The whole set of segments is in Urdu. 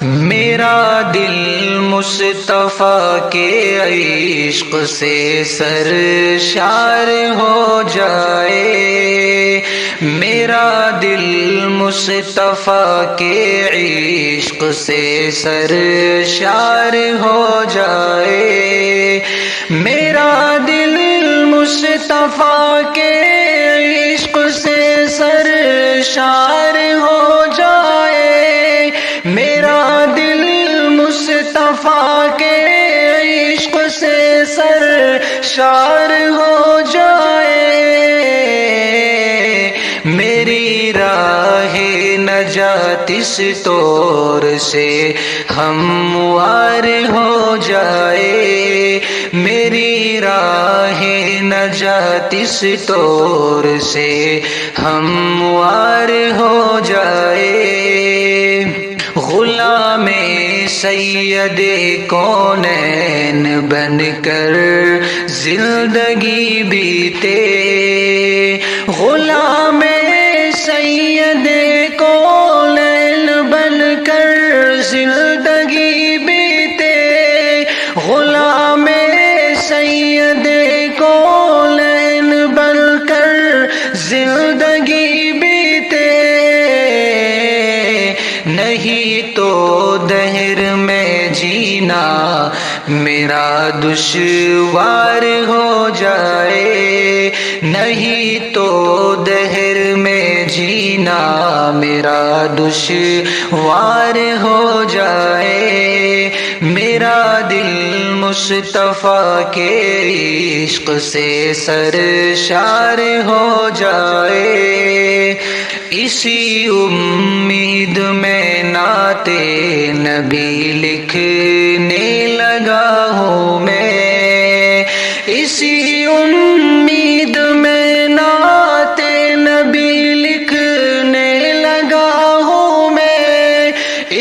میرا دل مصطفیٰ کے عشق سے سرشار ہو جائے، میرا دل مصطفیٰ کے عشق سے سرشار ہو جائے، میرا دل مصطفیٰ کے عشق سے سرشار ہو جائے، میرا دل مصطفیٰ کے عشق سے سرشار ہو جائے، میری راہ نجات اس طور سے ہموار ہو جائے، میری راہ نجات اس طور سے ہموار ہو جائے، غلام سید کونین بن کر زندگی بیتے، غلام سید کونین بن کر زندگی بیتے، غلام سید کونین بن کر زندگی بیتے، نہیں تو دہر میں جینا میرا دشوار ہو جائے، نہیں تو دہر میں جینا میرا دشوار ہو جائے، میرا دل مصطفیٰ کے عشق سے سرشار ہو جائے، اسی امید میں نعت نبی لکھنے لگا ہوں میں، اسی امید میں نعت نبی لکھنے لگا ہوں میں،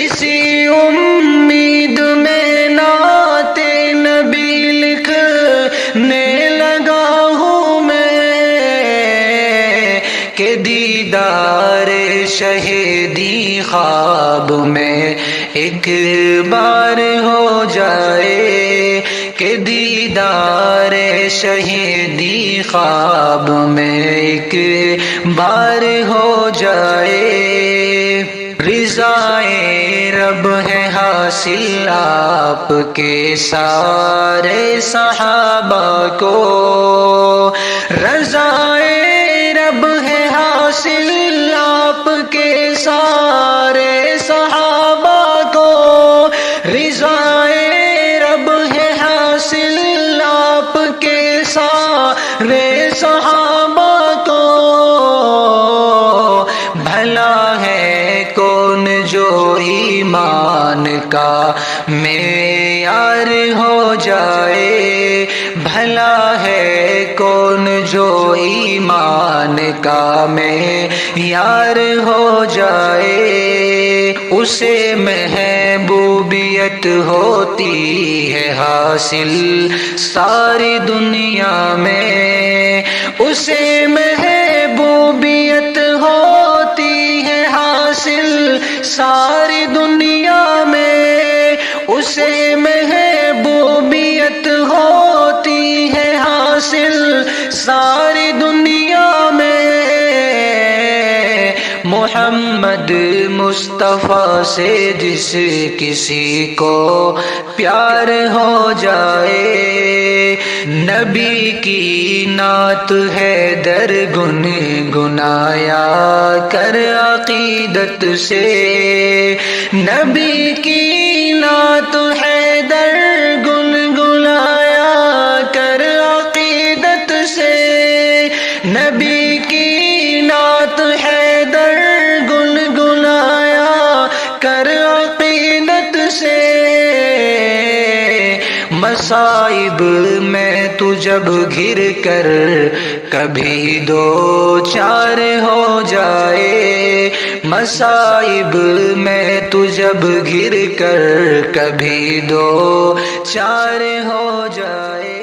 اسی امید میں نعت نبی لکھنے لگا ہوں میں، کہ دیدار شہیدی خواب میں ایک بار ہو جائے، کہ دیدار شہیدی خواب میں ایک بار ہو جائے، رضائے رب ہے حاصل آپ کے سارے صحابہ کو، رضائے رب ہے حاصل آپ کے سارے صحابہ کو، رضائے رب ہے حاصل آپ کے سارے صحابہ کو، بھلا ہے کون جو ایمان کا معیار ہو جائے، بھلا ہے کون جو ایمان کا معیار ہو جائے، اسے محبوبیت ہوتی ہے حاصل ساری دنیا میں، اسے محبوبیت ہوتی ہے حاصل ساری دنیا میں، اسے محبوبیت ہوتی ہے حاصل ساری دنیا میں، محمد مصطفیٰ سے جس کسی کو پیار ہو جائے، نبی کی نعت ہے در گنگنایا کر عقیدت سے، نبی کی نعت ہے در گنگنایا کر عقیدت سے، نبی کی نعت ہے در گنگنایا کر عقیدت سے، مصائب میں تو جب گر کر کبھی دو چار ہو جائے، مصائب میں تو جب گر کر کبھی دو چار ہو جائے،